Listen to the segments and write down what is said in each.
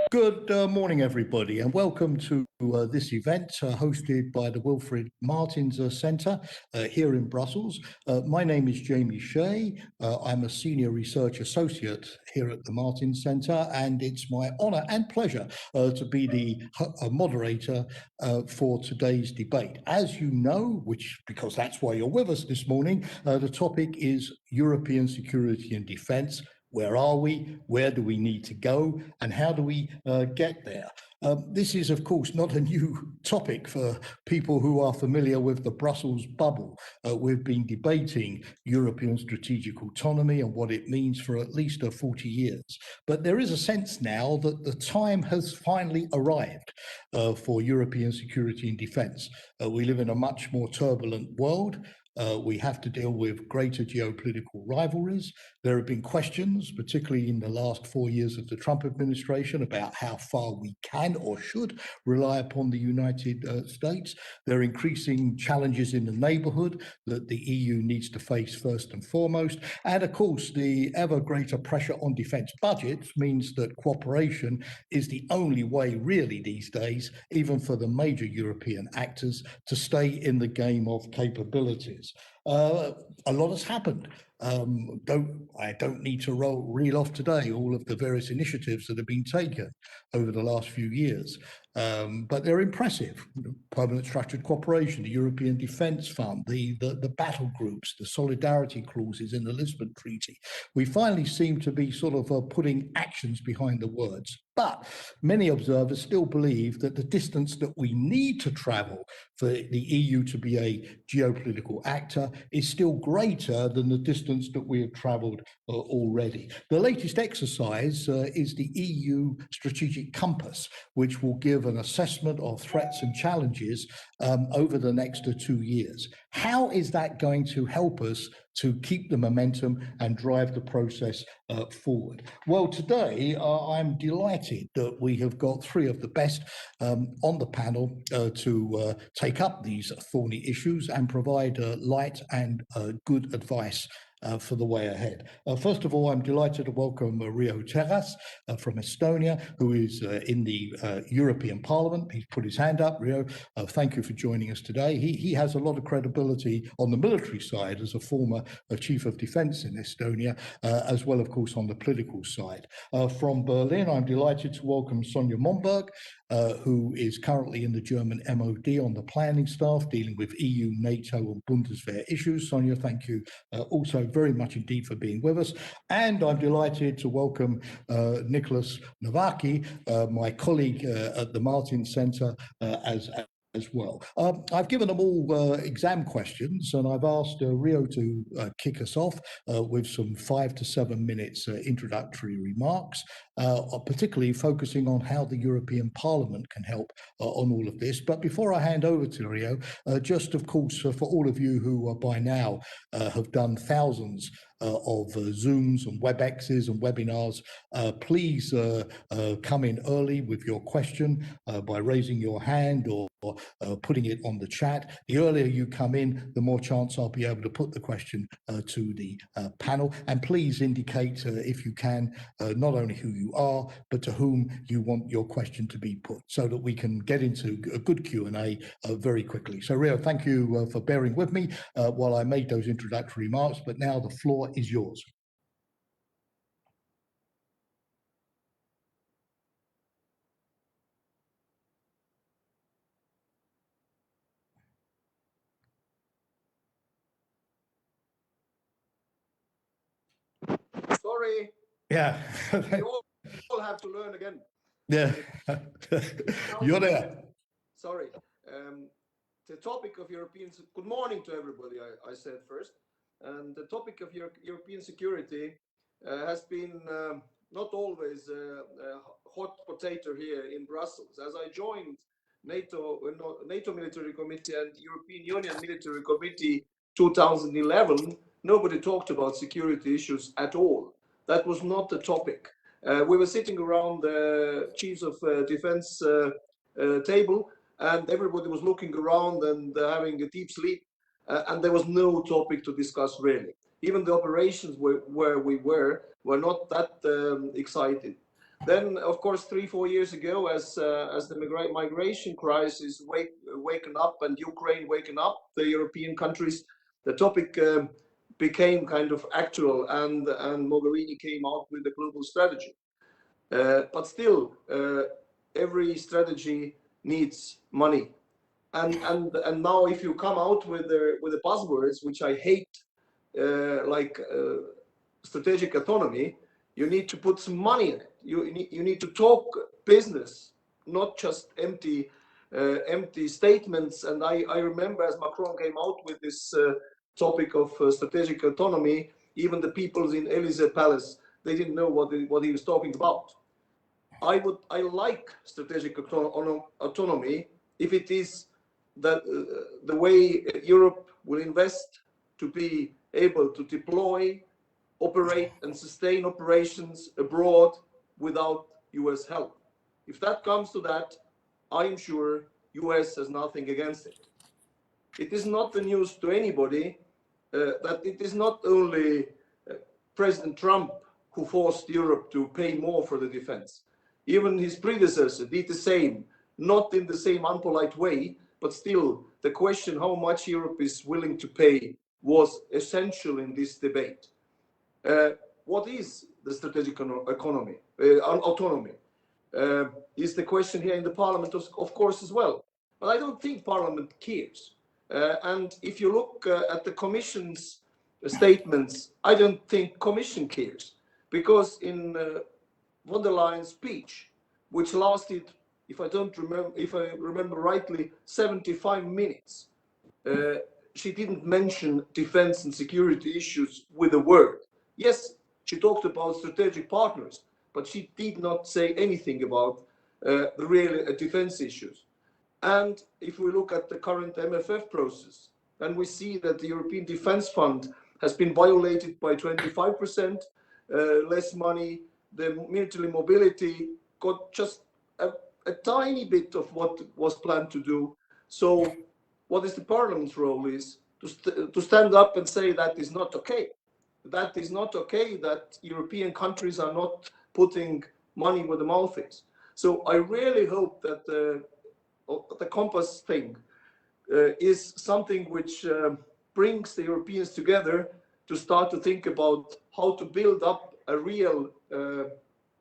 Good morning, everybody, and welcome to this event hosted by the Wilfred Martins Centre here in Brussels. My name is Jamie Shea. I'm a Senior Research Associate here at the Martins Centre, and it's my honour and pleasure to be the moderator for today's debate. As you know, because that's why you're with us this morning, the topic is European security and defence. Where are we? Where do we need to go? And how do we get there? This is, of course, not a new topic for people who are familiar with the Brussels bubble. We've been debating European strategic autonomy and what it means for at least 40 years. But there is a sense now that the time has finally arrived for European security and defence. We live in a much more turbulent world. We have to deal with greater geopolitical rivalries. There have been questions, particularly in the last 4 years of the Trump administration, about how far we can or should rely upon the United States. There are increasing challenges in the neighbourhood that the EU needs to face first and foremost. And of course, the ever greater pressure on defence budgets means that cooperation is the only way really these days, even for the major European actors, to stay in the game of capabilities. A lot has happened. I don't need to reel off today all of the various initiatives that have been taken over the last few years, but they're impressive. Permanent structured cooperation, the European Defence Fund, the battle groups, the solidarity clauses in the Lisbon Treaty. We finally seem to be sort of putting actions behind the words. But many observers still believe that the distance that we need to travel for the EU to be a geopolitical actor is still greater than the distance that we have travelled already. The latest exercise is the EU Strategic Compass, which will give an assessment of threats and challenges over the next 2 years. How is that going to help us to keep the momentum and drive the process forward? Well, today I'm delighted that we have got three of the best on the panel to take up these thorny issues and provide light and good advice for the way ahead. First of all, I'm delighted to welcome Rio Terras from Estonia, who is in the European Parliament. He's put his hand up. Rio, thank you for joining us today. He has a lot of credibility on the military side as a former Chief of Defence in Estonia, as well, of course, on the political side. From Berlin, I'm delighted to welcome Sonja Momberg, who is currently in the German MOD on the planning staff, dealing with EU, NATO and Bundeswehr issues. Sonja, thank you also very much indeed for being with us. And I'm delighted to welcome Nicholas Novaki, my colleague at the Martins Centre, as well. I've given them all exam questions, and I've asked Rio to kick us off with some 5 to 7 minutes introductory remarks, particularly focusing on how the European Parliament can help on all of this. But before I hand over to Rio, just of course for all of you who by now have done thousands of Zooms and WebExes and webinars, please come in early with your question by raising your hand or putting it on the chat. The earlier you come in, the more chance I'll be able to put the question to the panel. And please indicate, if you can, not only who you are, but to whom you want your question to be put, so that we can get into a good Q&A very quickly. So Rio, thank you for bearing with me while I made those introductory remarks, but now the floor is yours. Sorry. Yeah. We all have to learn again. Yeah. You're there. Sorry. The topic of European... Good morning to everybody, I said first. And the topic of European security has been not always a hot potato here in Brussels. As I joined NATO Military Committee and European Union Military Committee 2011, nobody talked about security issues at all. That was not the topic. We were sitting around the chiefs of defense table, and everybody was looking around and having a deep sleep, and there was no topic to discuss really. Even the operations where we were not that excited. Then, of course, 3-4 years ago, as the migration crisis waken up and Ukraine waken up, the European countries, the topic became kind of actual, and Mogherini came out with a global strategy. But still, every strategy needs money, and now if you come out with the buzzwords, which I hate, like strategic autonomy, you need to put some money in it. You need to talk business, not just empty statements. And I remember as Macron came out with this topic of strategic autonomy, even the people in Elysee Palace, they didn't know what he was talking about. I like strategic autonomy if it is that the way Europe will invest to be able to deploy, operate, and sustain operations abroad without US help. If that comes to that, I am sure US has nothing against it. It is not the news to anybody that it is not only President Trump who forced Europe to pay more for the defense. Even his predecessor did the same, not in the same unpolite way, but still the question how much Europe is willing to pay was essential in this debate. What is the strategic autonomy? Is the question here in the Parliament, of course, as well. But I don't think Parliament cares. And if you look at the Commission's statements, I don't think Commission cares, because in von der Leyen's speech, which lasted, if I remember rightly, 75 minutes, she didn't mention defense and security issues with a word. Yes, she talked about strategic partners, but she did not say anything about the real defense issues. And if we look at the current MFF process, then we see that the European Defence Fund has been violated by 25%, less money. The military mobility got just a tiny bit of what was planned to do. So what is the Parliament's role is to stand up and say that is not okay. That is not okay, that European countries are not putting money where the mouth is. So I really hope that the compass thing is something which brings the Europeans together to start to think about how to build up a real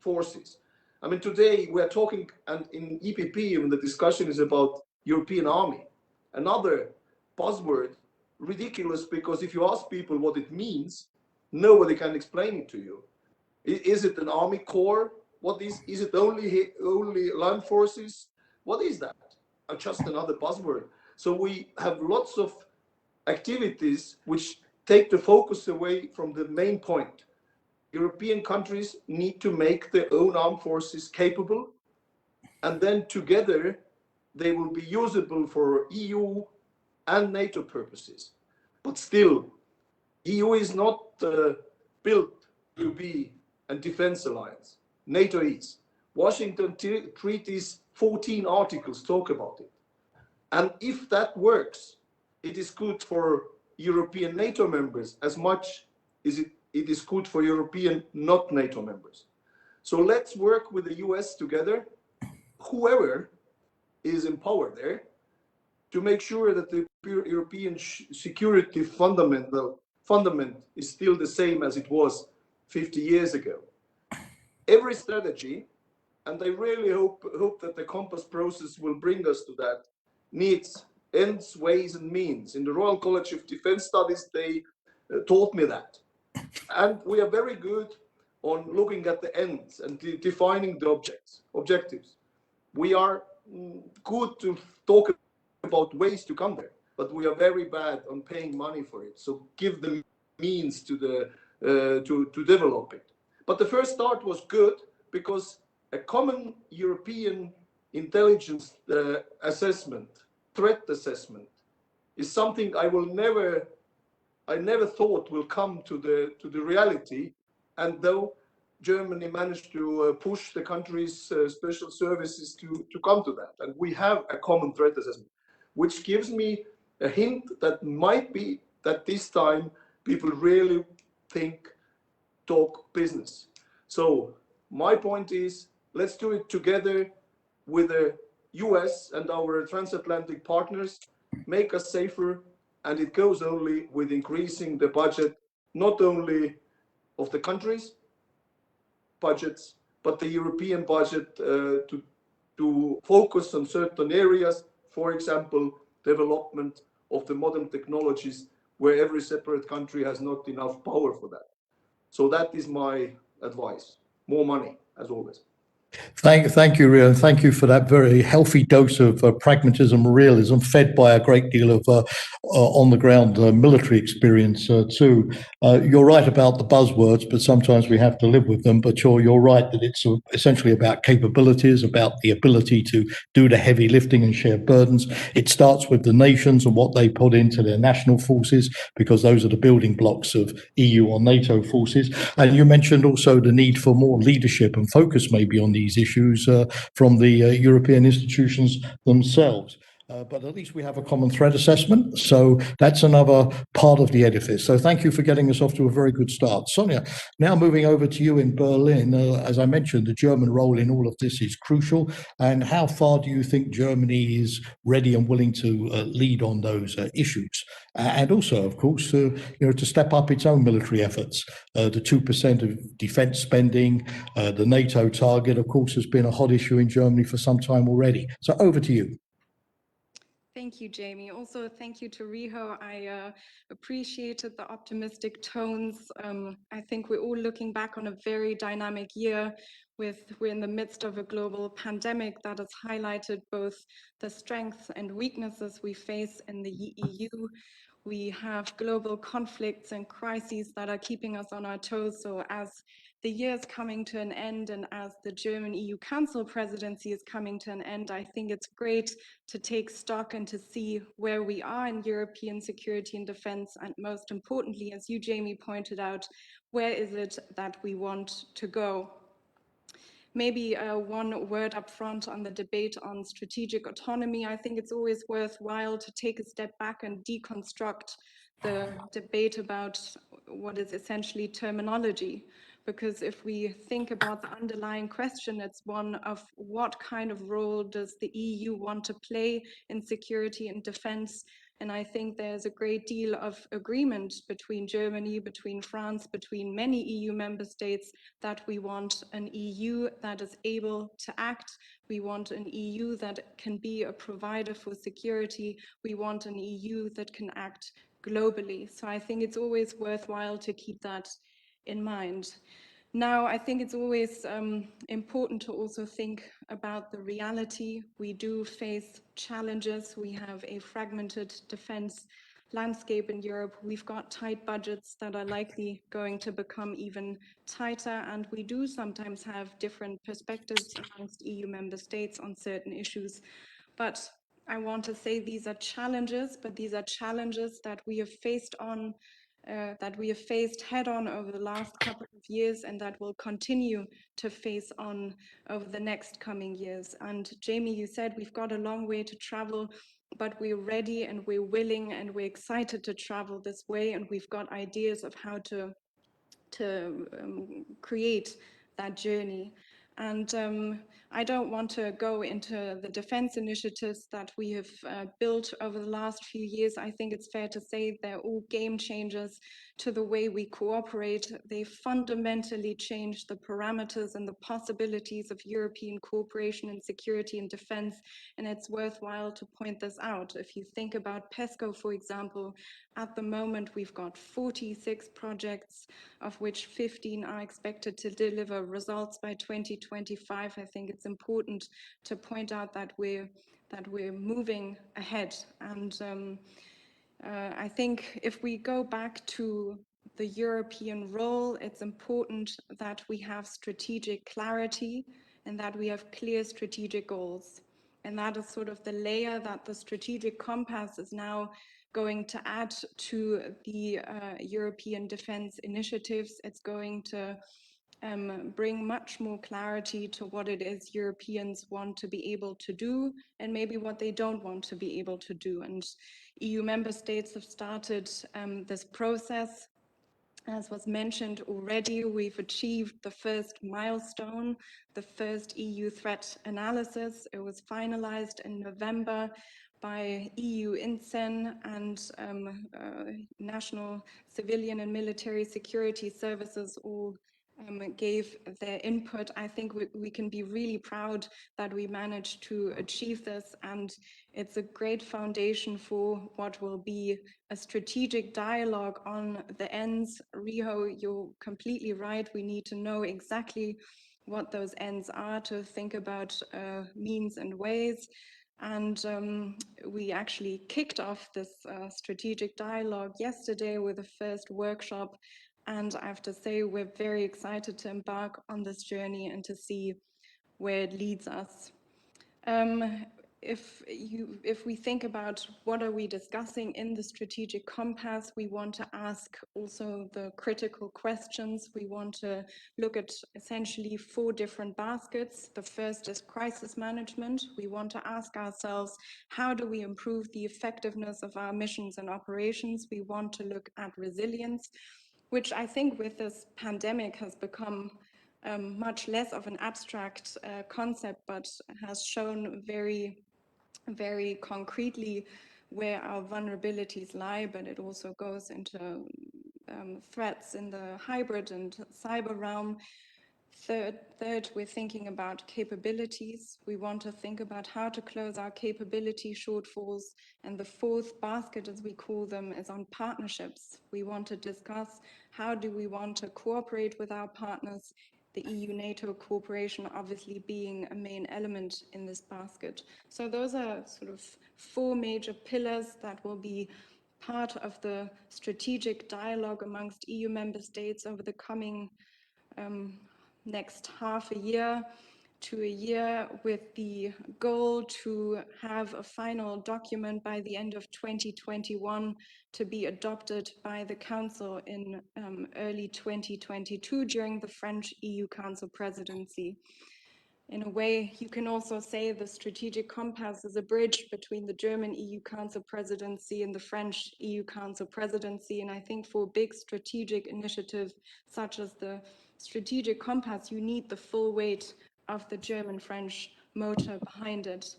forces. I mean, today we are talking, and in EPP, when the discussion is about European army, another buzzword, ridiculous, because if you ask people what it means, nobody can explain it to you. Is it an army corps? What is it only land forces? What is that? Just another buzzword. So we have lots of activities which take the focus away from the main point. European countries need to make their own armed forces capable, and then together they will be usable for EU and NATO purposes. But still, EU is not built to be a defense alliance. NATO is. Washington Treaty's 14 articles talk about it. And if that works, it is good for European NATO members as much as it is good for European not NATO members. So let's work with the US together, whoever is in power there, to make sure that the European security fundament is still the same as it was 50 years ago. Every strategy, and I really hope that the compass process will bring us to that, needs ends, ways, and means. In the Royal College of Defence Studies, they taught me that. And we are very good on looking at the ends and defining the objectives. We are good to talk about ways to come there, but we are very bad on paying money for it. So give the means to develop it. But the first start was good, because a common European intelligence assessment, threat assessment, is something I never thought will come to the reality. And though Germany managed to push the country's special services to come to that, and we have a common threat assessment, which gives me a hint that might be that this time people really talk business. So my point is, Let's do it together with the US and our transatlantic partners, make us safer, and it goes only with increasing the budget, not only of the countries' budgets, but the European budget to focus on certain areas, for example, development of the modern technologies where every separate country has not enough power for that. So that is my advice. More money, as always. Thank you, Rio, and thank you for that very healthy dose of pragmatism and realism, fed by a great deal of on-the-ground military experience too. You're right about the buzzwords, but sometimes we have to live with them. But you're right that it's essentially about capabilities, about the ability to do the heavy lifting and share burdens. It starts with the nations and what they put into their national forces, because those are the building blocks of EU or NATO forces. And you mentioned also the need for more leadership and focus maybe on these issues from the European institutions themselves. But at least we have a common threat assessment. So that's another part of the edifice. So thank you for getting us off to a very good start. Sonia, now moving over to you in Berlin. As I mentioned, the German role in all of this is crucial. And how far do you think Germany is ready and willing to lead on those issues? And also, of course, to step up its own military efforts. The 2% of defense spending, the NATO target, of course, has been a hot issue in Germany for some time already. So over to you. Thank you, Jamie. Also, thank you to Riho. I appreciated the optimistic tones. I think we're all looking back on a very dynamic year. We're in the midst of a global pandemic that has highlighted both the strengths and weaknesses we face in the EU. We have global conflicts and crises that are keeping us on our toes. So as the year is coming to an end and as the German EU Council presidency is coming to an end, I think it's great to take stock and to see where we are in European security and defense. And most importantly, as you, Jamie, pointed out, where is it that we want to go? Maybe one word up front on the debate on strategic autonomy. I think it's always worthwhile to take a step back and deconstruct the debate about what is essentially terminology. Because if we think about the underlying question, it's one of what kind of role does the EU want to play in security and defense? And I think there's a great deal of agreement between Germany, between France, between many EU member states that we want an EU that is able to act. We want an EU that can be a provider for security. We want an EU that can act globally. So I think it's always worthwhile to keep that in mind. Now, I think it's always important to also think about the reality. We do face challenges. We have a fragmented defense landscape in Europe. We've got tight budgets that are likely going to become even tighter, and we do sometimes have different perspectives amongst EU member states on certain issues. But I want to say these are challenges, but these are challenges that we have faced head on over the last couple of years and that will continue to face on over the next coming years. And Jamie, you said we've got a long way to travel, but we're ready and we're willing and we're excited to travel this way, and we've got ideas of how to create that journey. And I don't want to go into the defense initiatives that we have built over the last few years. I think it's fair to say they're all game changers to the way we cooperate. They fundamentally change the parameters and the possibilities of European cooperation in security and defense. And it's worthwhile to point this out. If you think about PESCO, for example, at the moment we've got 46 projects, of which 15 are expected to deliver results by 2025. I think it's important to point out that we're moving ahead. And I think if we go back to the European role, it's important that we have strategic clarity and that we have clear strategic goals. And that is sort of the layer that the strategic compass is now going to add to the European defense initiatives. It's going to bring much more clarity to what it is Europeans want to be able to do and maybe what they don't want to be able to do. And EU member states have started this process. As was mentioned already, we've achieved the first milestone, the first EU threat analysis. It was finalized in November by EU INCEN and national civilian and military security services all gave their input. I think we can be really proud that we managed to achieve this, and it's a great foundation for what will be a strategic dialogue on the ends. Riho, you're completely right. We need to know exactly what those ends are to think about means and ways. And we actually kicked off this strategic dialogue yesterday with the first workshop. And I have to say, we're very excited to embark on this journey and to see where it leads us. If we think about what are we discussing in the strategic compass, we want to ask also the critical questions. We want to look at essentially 4 different baskets. The first is crisis management. We want to ask ourselves, how do we improve the effectiveness of our missions and operations? We want to look at resilience, which I think with this pandemic has become much less of an abstract concept, but has shown very, very concretely where our vulnerabilities lie, but it also goes into threats in the hybrid and cyber realm. Third, we're thinking about capabilities. We want to think about how to close our capability shortfalls. And the 4th basket, as we call them, is on partnerships. We want to discuss how do we want to cooperate with our partners, the EU-NATO cooperation obviously being a main element in this basket. So those are sort of 4 major pillars that will be part of the strategic dialogue amongst EU member states over the coming next half a year to a year, with the goal to have a final document by the end of 2021 to be adopted by the Council in early 2022 during the French EU Council presidency. In a way, you can also say the strategic compass is a bridge between the German EU Council presidency and the French EU Council presidency. And I think for a big strategic initiative such as the strategic compass, you need the full weight of the German-French motor behind it.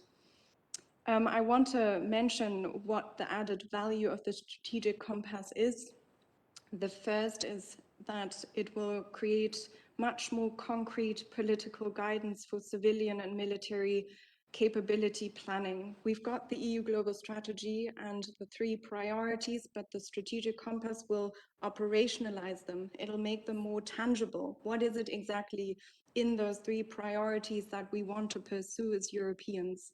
I want to mention what the added value of the strategic compass is. The first is that it will create much more concrete political guidance for civilian and military capability planning. We've got the EU global strategy and the 3 priorities, but the strategic compass will operationalize them. It'll make them more tangible. What is it exactly in those 3 priorities that we want to pursue as Europeans?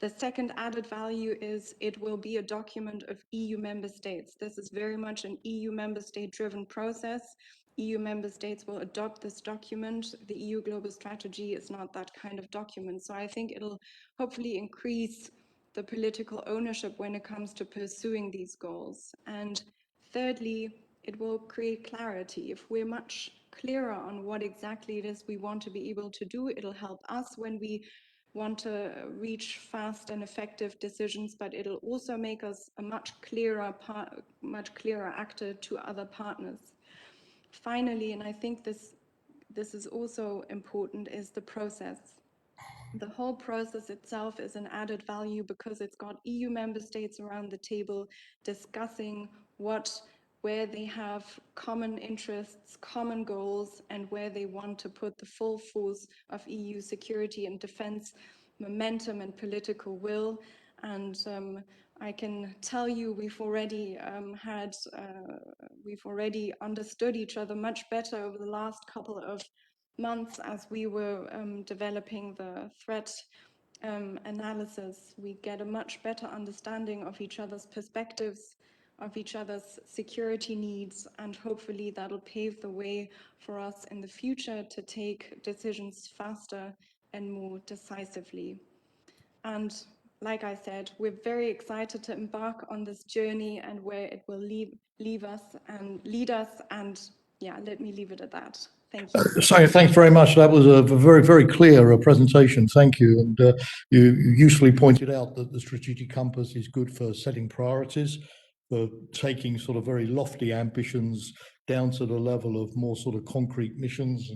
The second added value is it will be a document of EU member states. This is very much an EU member state driven process. EU member states will adopt this document. The EU global strategy is not that kind of document. So I think it'll hopefully increase the political ownership when it comes to pursuing these goals. And thirdly, it will create clarity. If we're much clearer on what exactly it is we want to be able to do, it'll help us when we want to reach fast and effective decisions, but it'll also make us a much clearer actor to other partners. Finally, and I think this is also important, is the process. The whole process itself is an added value because it's got EU member states around the table discussing where they have common interests, common goals, and where they want to put the full force of EU security and defense momentum and political will. And I can tell you we've already understood each other much better over the last couple of months as we were developing the threat analysis. We get a much better understanding of each other's perspectives, of each other's security needs, and hopefully that'll pave the way for us in the future to take decisions faster and more decisively. And like I said, we're very excited to embark on this journey and where it will lead us. And yeah, let me leave it at that. Thank you. So thanks very much. That was a very, very clear presentation. Thank you. And you usefully pointed out that the strategic compass is good for setting priorities, for taking sort of very lofty ambitions, down to the level of more sort of concrete missions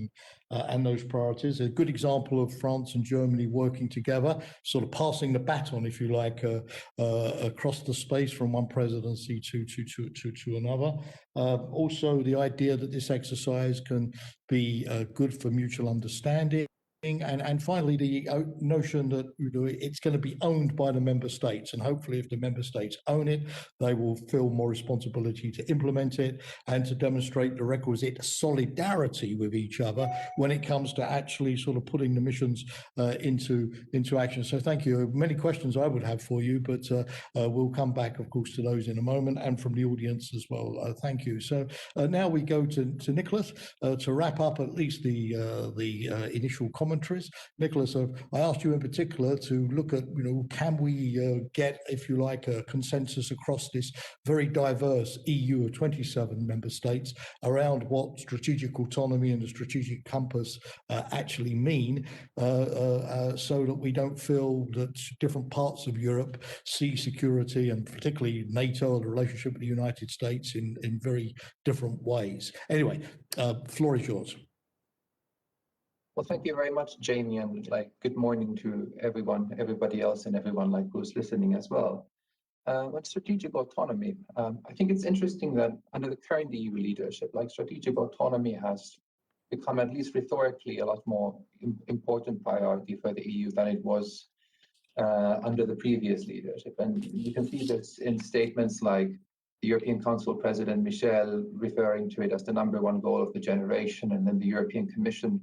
and those priorities. A good example of France and Germany working together, sort of passing the baton, if you like, across the space from one presidency to another. Also, the idea that this exercise can be good for mutual understanding. And finally, the notion that it's going to be owned by the member states, and hopefully if the member states own it, they will feel more responsibility to implement it and to demonstrate the requisite solidarity with each other when it comes to actually sort of putting the missions into action. So thank you. Many questions I would have for you, but we'll come back, of course, to those in a moment, and from the audience as well. Thank you. So now we go to Nicholas to wrap up at least the initial commentaries. Nicholas, I asked you in particular to look at, can we get, if you like, a consensus across this very diverse EU of 27 member states around what strategic autonomy and the strategic compass actually mean, so that we don't feel that different parts of Europe see security, and particularly NATO, the relationship with the United States, in very different ways. Anyway, floor is yours. Well, thank you very much, Jamie, and good morning to everybody else, and everyone who's listening as well. On strategic autonomy, I think it's interesting that under the current EU leadership, strategic autonomy has become, at least rhetorically, a lot more important priority for the EU than it was under the previous leadership. And you can see this in statements like the European Council President Michel referring to it as the #1 goal of the generation, and then the European Commission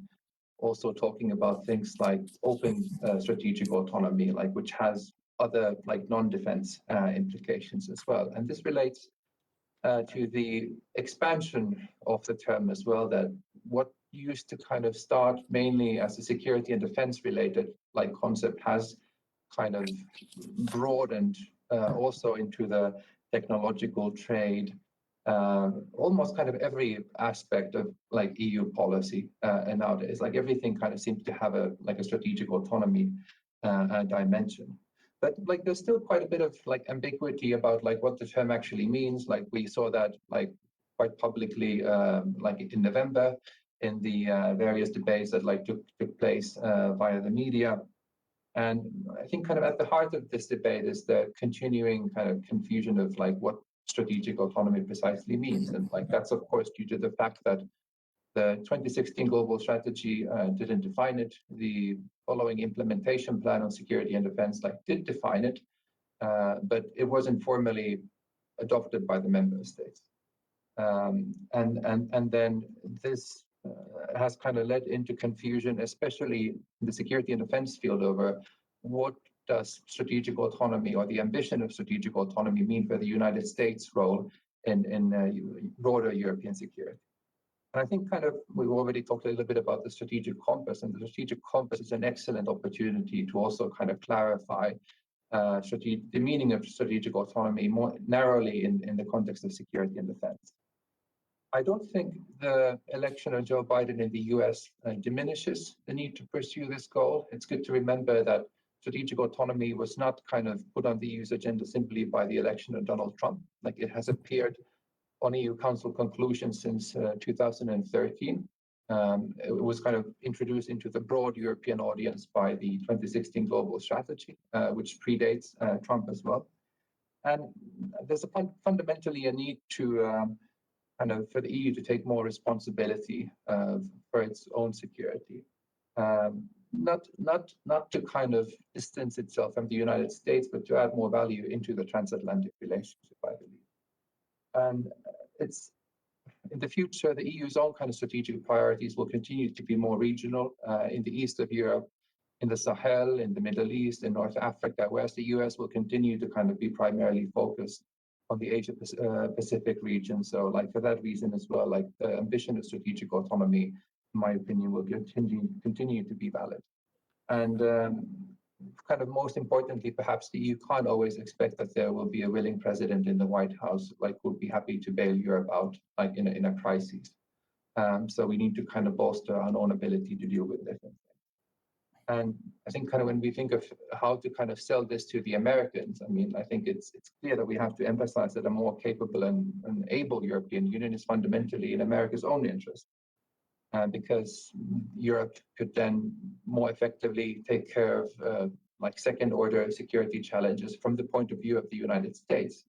also talking about things like open strategic autonomy, which has other non-defense implications as well. And this relates to the expansion of the term as well, that what used to kind of start mainly as a security and defense related concept has kind of broadened also into the technological trade, almost kind of every aspect of EU policy, and nowadays everything kind of seems to have a strategic autonomy dimension. But there's still quite a bit of ambiguity about what the term actually means. We saw that quite publicly in November in the various debates that took place via the media. And I think kind of at the heart of this debate is the continuing kind of confusion of what strategic autonomy precisely means. And that's of course due to the fact that the 2016 global strategy didn't define it. The following implementation plan on security and defense did define it, but it wasn't formally adopted by the member states. And then this has kind of led into confusion, especially in the security and defense field, over what does strategic autonomy, or the ambition of strategic autonomy, mean for the United States' role in broader European security. And I think kind of we've already talked a little bit about the strategic compass, and the strategic compass is an excellent opportunity to also kind of clarify the meaning of strategic autonomy more narrowly in the context of security and defense. I don't think the election of Joe Biden in the US diminishes the need to pursue this goal. It's good to remember that strategic autonomy was not kind of put on the EU's agenda simply by the election of Donald Trump. It has appeared on EU Council conclusions since 2013. It was kind of introduced into the broad European audience by the 2016 global strategy, which predates Trump as well. And there's fundamentally a need to for the EU to take more responsibility for its own security, not to kind of distance itself from the United States, but to add more value into the transatlantic relationship, I believe. And it's in the future, the EU's own kind of strategic priorities will continue to be more regional in the east of Europe, in the Sahel, in the Middle East, in North Africa, whereas the US will continue to kind of be primarily focused on the Asia Pacific region. So for that reason as well, the ambition of strategic autonomy, in my opinion, will continue to be valid. And kind of most importantly, perhaps the EU can't always expect that there will be a willing president in the White House, who'll be happy to bail Europe out, in a crisis. So we need to kind of bolster our own ability to deal with different things. And I think kind of when we think of how to kind of sell this to the Americans, I mean, I think it's clear that we have to emphasize that a more capable and able European Union is fundamentally in America's own interest, because Europe could then more effectively take care of like second-order security challenges from the point of view of the United States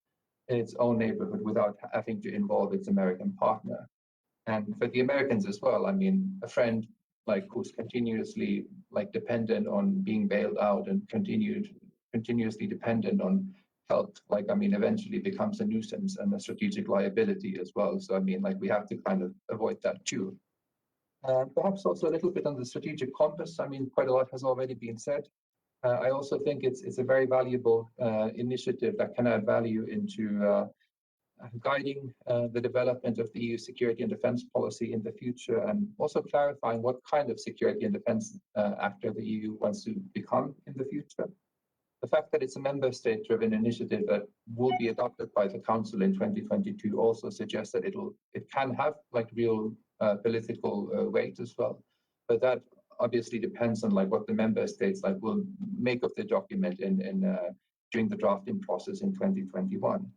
in its own neighborhood without having to involve its American partner. And for the Americans as well, I mean, a friend like who's continuously like dependent on being bailed out and continuously dependent on help, like, I mean, eventually becomes a nuisance and a strategic liability as well. So, I mean, like, we have to kind of avoid that too. Perhaps also a little bit on the strategic compass. I mean, quite a lot has already been said. I also think it's a very valuable initiative that can add value into guiding the development of the EU security and defense policy in the future, and also clarifying what kind of security and defense actor the EU wants to become in the future. The fact that it's a member state-driven initiative that will be adopted by the Council in 2022 also suggests that it can have like real political weight as well. But that obviously depends on like what the member states like will make of the document during the drafting process in 2021.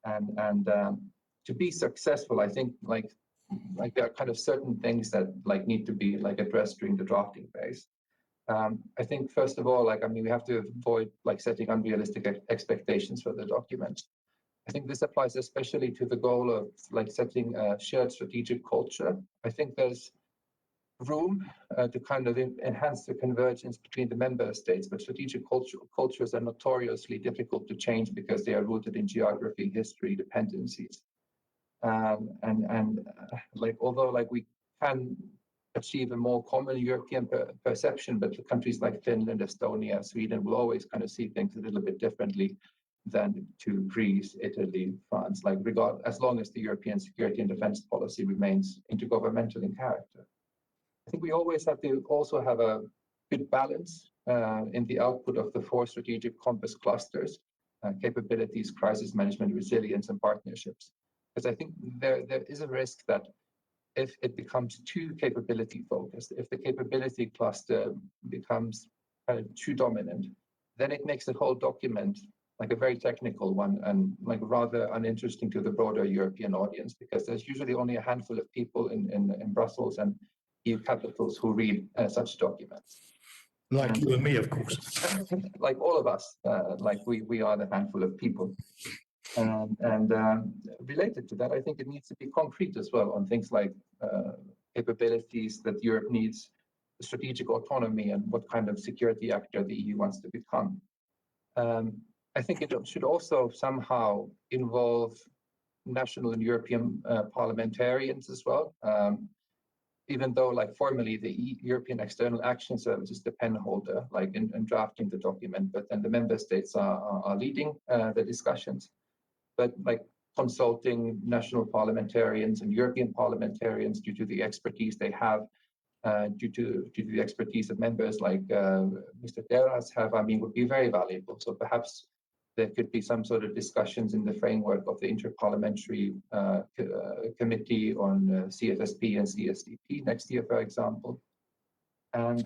And to be successful, I think like there are kind of certain things that like need to be like addressed during the drafting phase. I think first of all, like, I mean, we have to avoid like setting unrealistic expectations for the document. I think this applies especially to the goal of like setting a shared strategic culture. I think there's room to kind of enhance the convergence between the member states, but strategic cultures are notoriously difficult to change because they are rooted in geography, history, dependencies. Like, although like we can achieve a more common European perception, but the countries like Finland, Estonia, Sweden will always kind of see things a little bit differently than to Greece, Italy, France, like as long as the European security and defense policy remains intergovernmental in character. I think we always have to also have a good balance in the output of the 4 strategic compass clusters, capabilities, crisis management, resilience, and partnerships. Because I think there is a risk that if it becomes too capability focused, if the capability cluster becomes kind of too dominant, then it makes the whole document like a very technical one and like rather uninteresting to the broader European audience, because there's usually only a handful of people in Brussels and EU capitals who read such documents. Like you and me, of course. Like all of us, like we are the handful of people. Related to that, I think it needs to be concrete as well on things like capabilities that Europe needs, strategic autonomy, and what kind of security actor the EU wants to become. I think it should also somehow involve national and European parliamentarians as well. Even though like formally the European External Action Service is the pen holder, like in drafting the document, but then the member states are leading the discussions. But like consulting national parliamentarians and European parliamentarians due to the expertise they have, due to the expertise of members like Mr. Deras have, I mean, would be very valuable. So perhaps there could be some sort of discussions in the framework of the Interparliamentary Committee on CFSP and CSDP next year, for example. And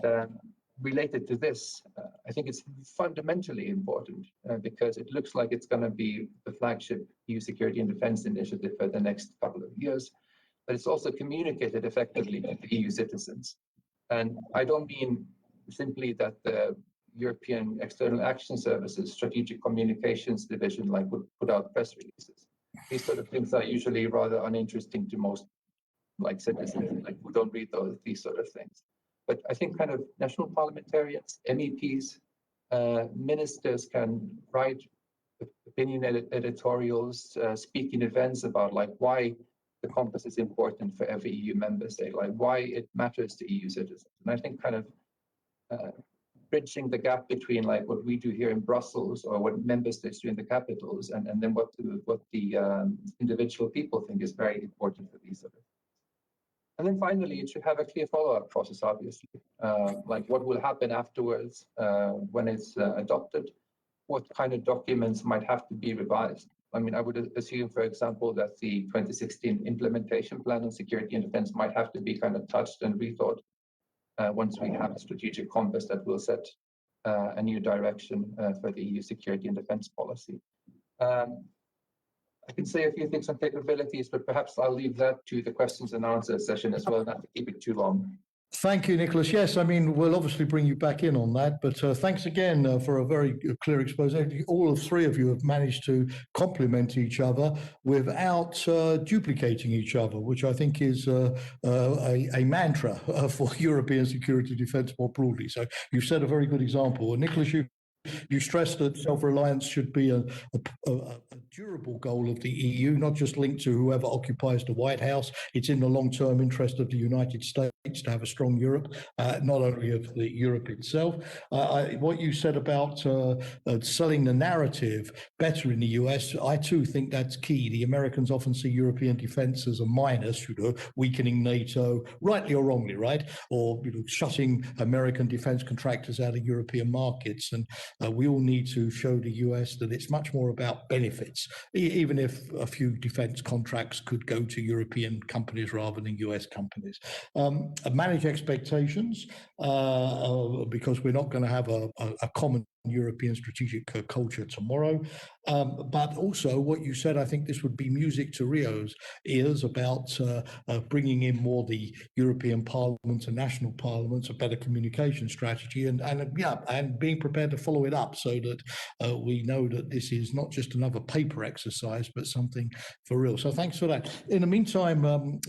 related to this, I think it's fundamentally important because it looks like it's going to be the flagship EU security and defense initiative for the next couple of years, but it's also communicated effectively to the EU citizens. And I don't mean simply that the European External Action Service's Strategic Communications Division like would put out press releases. These sort of things are usually rather uninteresting to most like citizens, like who don't read these sort of things. But I think kind of national parliamentarians, MEPs, ministers can write opinion editorials, speak in events about like why the compass is important for every EU member state, like why it matters to EU citizens. And I think kind of bridging the gap between like what we do here in Brussels or what member states do in the capitals and then what the individual people think is very important for these sort of things. And then finally, it should have a clear follow-up process, obviously, like what will happen afterwards when it's adopted, what kind of documents might have to be revised. I mean, I would assume, for example, that the 2016 implementation plan on security and defense might have to be kind of touched and rethought. once we have a strategic compass that will set a new direction for the EU security and defense policy. I can say a few things on capabilities, but perhaps I'll leave that to the questions and answers session as well, not to keep it too long. Thank you, Nicholas. Yes, I mean, we'll obviously bring you back in on that, but thanks again for a very clear exposé. All of three of you have managed to complement each other without duplicating each other, which I think is a mantra for European security defense more broadly. So you've set a very good example. And Nicholas, you stressed that self-reliance should be a durable goal of the EU, not just linked to whoever occupies the White House. It's in the long-term interest of the United States to have a strong Europe, not only of the Europe itself. What you said about selling the narrative better in the US, I too think that's key. The Americans often see European defense as a minus, weakening NATO, rightly or wrongly, right? Or shutting American defense contractors out of European markets. And we all need to show the US that it's much more about benefits, even if a few defense contracts could go to European companies rather than US companies. Manage expectations, because we're not going to have a common European strategic culture tomorrow. But also what you said, I think this would be music to Rio's ears about bringing in more the European Parliament and national parliaments, a better communication strategy, and being prepared to follow it up so that we know that this is not just another paper exercise, but something for real. So thanks for that. In the meantime,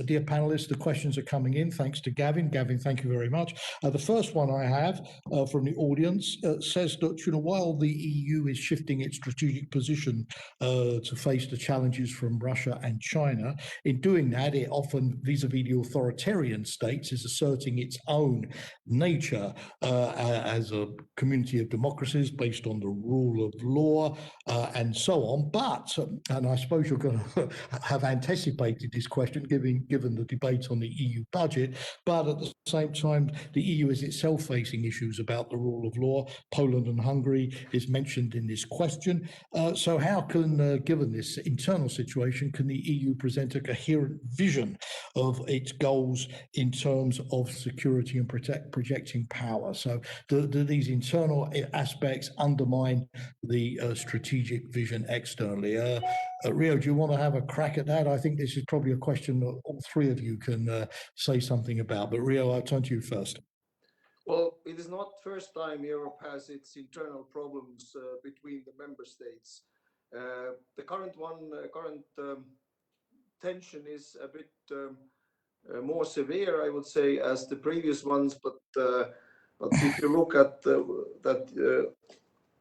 dear panelists, the questions are coming in. Thanks to Gavin. Gavin, thank you very much. The first one I have from the audience says that while the EU is shifting its strategic position to face the challenges from Russia and China, in doing that, it often, vis-a-vis the authoritarian states, is asserting its own nature as a community of democracies based on the rule of law and so on. But, and I suppose you're going to have anticipated this question given the debate on the EU budget, but at the same time, the EU is itself facing issues about the rule of law. Poland and Hungary is mentioned in this question. So how can, given this internal situation, can the EU present a coherent vision of its goals in terms of security and projecting power? So do these internal aspects undermine the strategic vision externally? Rio, do you want to have a crack at that? I think this is probably a question that all three of you can say something about, but Rio, I'll turn to you first. Well, it is not first time Europe has its internal problems between the member states. The current tension is a bit more severe, I would say, as the previous ones. But if you look at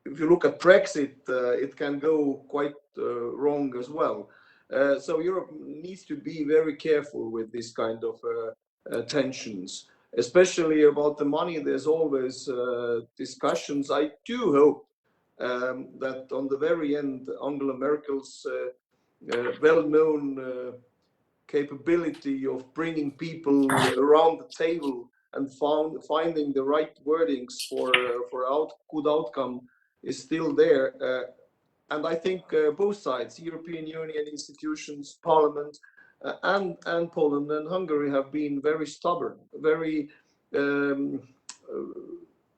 if you look at Brexit, it can go quite wrong as well. So Europe needs to be very careful with this kind of tensions, especially about the money. There's always discussions. I do hope that on the very end, Angela Merkel's well-known capability of bringing people around the table and finding the right wordings for good outcome is still there. And I think both sides, European Union institutions, Parliament, and Poland and Hungary have been very stubborn, very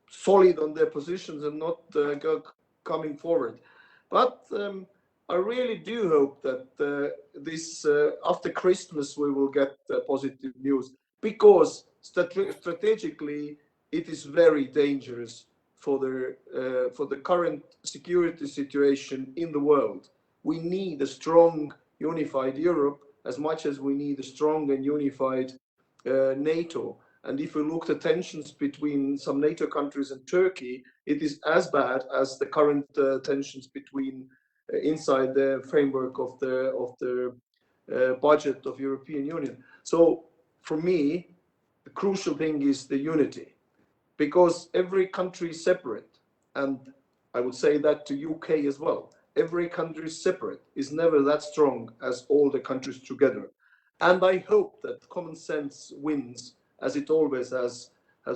solid on their positions and not coming forward. But I really do hope that this after Christmas we will get positive news, because strategically it is very dangerous for the current security situation in the world. We need a strong, unified Europe as much as we need a strong and unified NATO. And if we look at tensions between some NATO countries and Turkey, it is as bad as the current tensions between inside the framework of the budget of European Union. So for me, the crucial thing is the unity, because every country is separate, and I would say that to UK as well. Every country is separate, is never that strong as all the countries together. And I hope that common sense wins, as it always has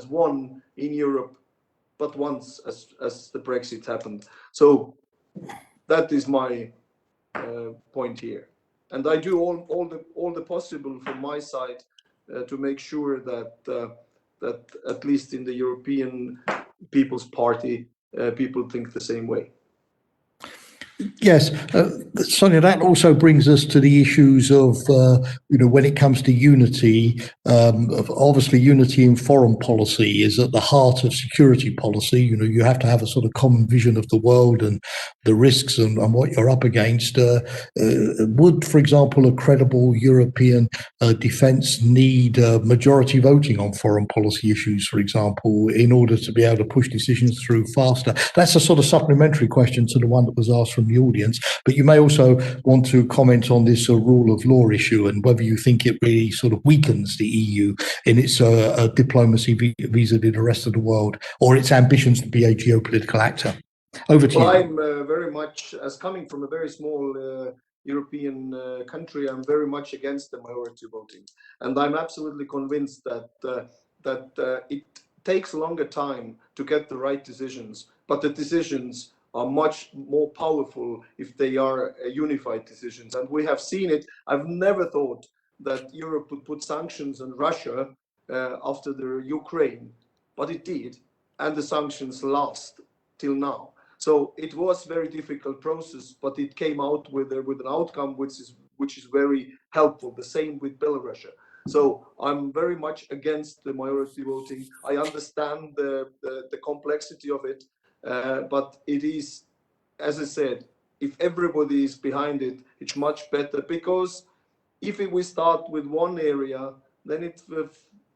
won in Europe, but once as the Brexit happened. So that is my point here. And I do all the possible from my side to make sure that that at least in the European People's Party, people think the same way. Yes, Sonia, that also brings us to the issues of, when it comes to unity, obviously unity in foreign policy is at the heart of security policy. You have to have a sort of common vision of the world and the risks and what you're up against. Would, for example, a credible European defence need majority voting on foreign policy issues, for example, in order to be able to push decisions through faster? That's a sort of supplementary question to the one that was asked from the audience, but you may also want to comment on this rule of law issue and whether you think it really sort of weakens the EU in its diplomacy vis-a-vis the rest of the world, or its ambitions to be a geopolitical actor. Over to you. I'm very much, as coming from a very small European country, I'm very much against the majority voting, and I'm absolutely convinced that it takes a longer time to get the right decisions, but the decisions are much more powerful if they are unified decisions. And we have seen it. I've never thought that Europe would put sanctions on Russia after the Ukraine, but it did, and the sanctions last till now. So it was a very difficult process, but it came out with an outcome which is very helpful. The same with Belarus. So I'm very much against the majority voting. I understand the complexity of it, but it is, as I said, if everybody is behind it, it's much better, because if we start with one area, then it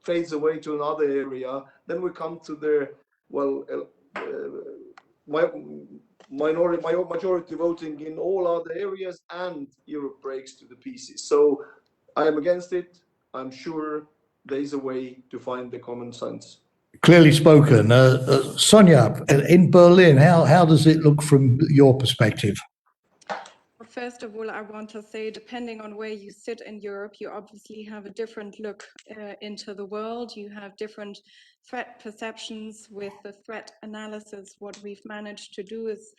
fades away to another area. Then we come to the, majority voting in all other areas, and Europe breaks to the pieces. So I am against it. I'm sure there is a way to find the common sense. Clearly spoken. Sonia, in Berlin, how does it look from your perspective? First of all, I want to say, depending on where you sit in Europe, you obviously have a different look into the world. You have different threat perceptions with the threat analysis. What we've managed to do is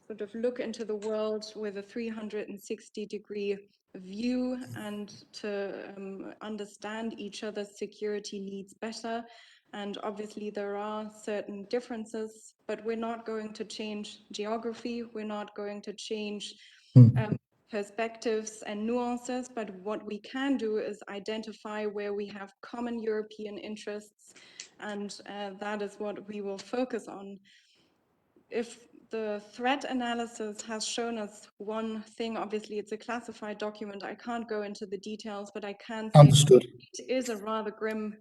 sort of look into the world with a 360-degree view and to understand each other's security needs better. And obviously there are certain differences, but we're not going to change geography. We're not going to change perspectives and nuances, but what we can do is identify where we have common European interests, and that is what we will focus on. If the threat analysis has shown us one thing, obviously it's a classified document, I can't go into the details, but I can say Understood. it is a rather grim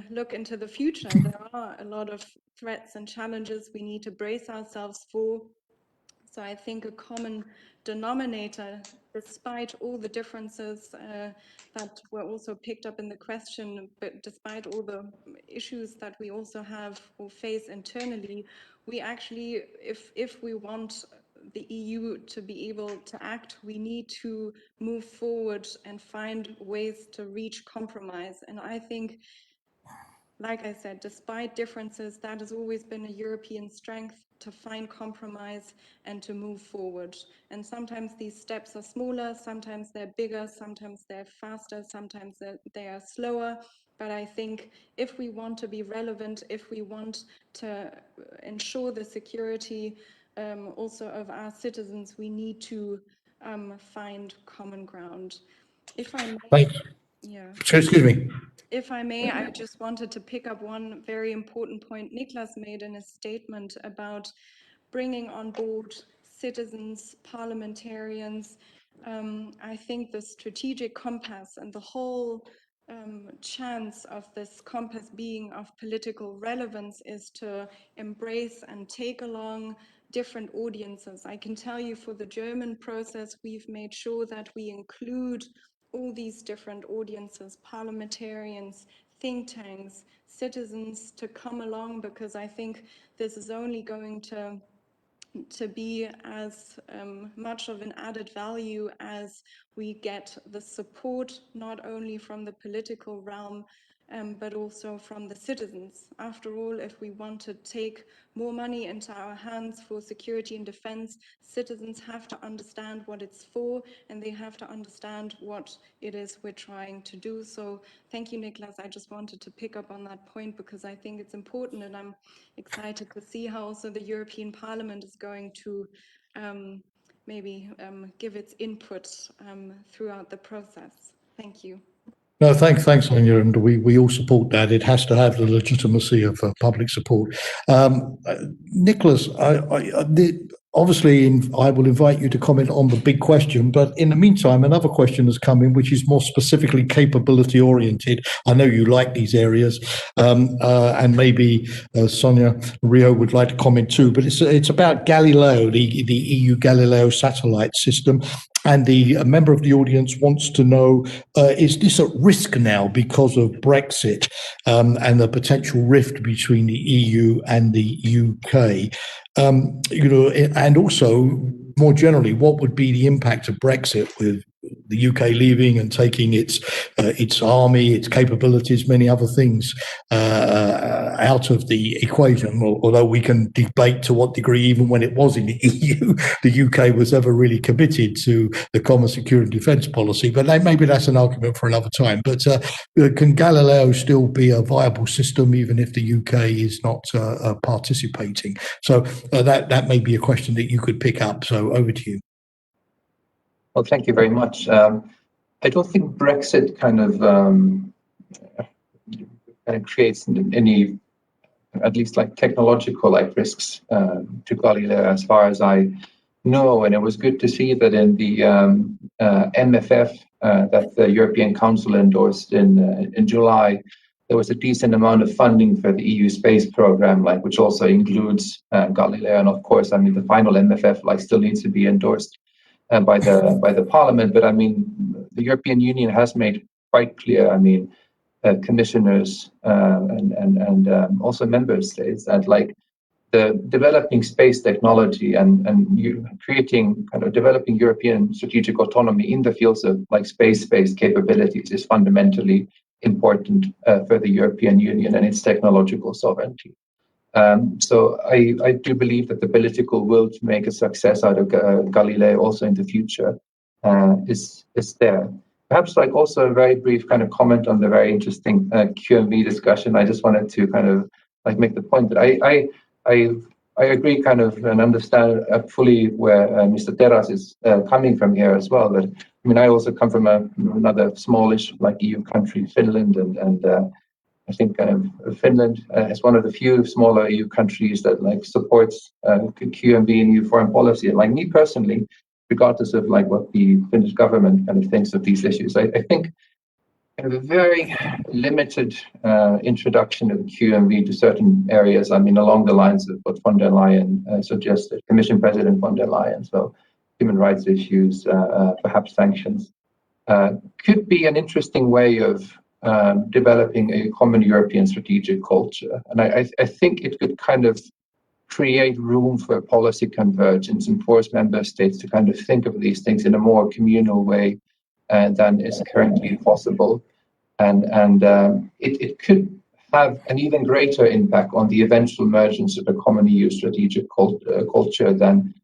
look into the future. There are a lot of threats and challenges we need to brace ourselves for. So I think a common denominator, despite all the differences that were also picked up in the question, but despite all the issues that we also have or face internally, we actually, if we want the EU to be able to act, we need to move forward and find ways to reach compromise. And I think, like I said, despite differences, that has always been a European strength, to find compromise and to move forward. And sometimes these steps are smaller, sometimes they're bigger, sometimes they're faster, sometimes they are slower. But I think if we want to be relevant, if we want to ensure the security also of our citizens, we need to find common ground. If I may, Thanks. yeah. Excuse me. If I may, I just wanted to pick up one very important point Niklas made in his statement about bringing on board citizens, parliamentarians. I think the strategic compass and the whole chance of this compass being of political relevance is to embrace and take along different audiences. I can tell you, for the German process, we've made sure that we include all these different audiences, parliamentarians, think tanks, citizens, to come along, because I think this is only going to be as much of an added value as we get the support, not only from the political realm, but also from the citizens. After all, if we want to take more money into our hands for security and defense, citizens have to understand what it's for, and they have to understand what it is we're trying to do. So thank you, Niklas. I just wanted to pick up on that point because I think it's important, and I'm excited to see how also the European Parliament is going to maybe give its input throughout the process. Thank you. No, thanks, Anya, and we all support that. It has to have the legitimacy of public support. Nicholas, obviously, I will invite you to comment on the big question, but in the meantime, another question has come in, which is more specifically capability oriented. I know you like these areas, and maybe Sonia Rio would like to comment too, but it's about Galileo, the EU Galileo satellite system. And a member of the audience wants to know, is this at risk now because of Brexit and the potential rift between the EU and the UK? And also more generally, what would be the impact of Brexit with the UK leaving and taking its army, its capabilities, many other things out of the equation? Although we can debate to what degree, even when it was in the EU, the UK was ever really committed to the common security and defence policy. But maybe that's an argument for another time. But can Galileo still be a viable system even if the UK is not participating? So that may be a question that you could pick up. So over to you. Well, thank you very much. I don't think Brexit kind of creates any, at least like technological risks to Galileo, as far as I know. And it was good to see that in the MFF that the European Council endorsed in July, there was a decent amount of funding for the EU space program, which also includes Galileo. And of course, I mean, the final MFF still needs to be endorsed by the Parliament. But I mean, the European Union has made quite clear, I mean, commissioners and also member states that the developing space technology and creating developing European strategic autonomy in the fields of space-based capabilities is fundamentally important for the European Union and its technological sovereignty. So I do believe that the political will to make a success out of Galileo also in the future is there. Perhaps also a very brief comment on the very interesting QMV discussion. I just wanted to make the point that I agree and understand fully where Mr. Terras is coming from here as well. But I mean, I also come from another smallish EU country, Finland, and I think Finland is one of the few smaller EU countries that supports QMV and EU foreign policy. And me personally, regardless of what the Finnish government thinks of these issues, I think a very limited introduction of QMV to certain areas. I mean, along the lines of what von der Leyen suggested, Commission President von der Leyen. So human rights issues, perhaps sanctions, could be an interesting way of developing a common European strategic culture. And I think it could create room for policy convergence and force member states to think of these things in a more communal way than is currently possible. And it could have an even greater impact on the eventual emergence of a common EU strategic culture than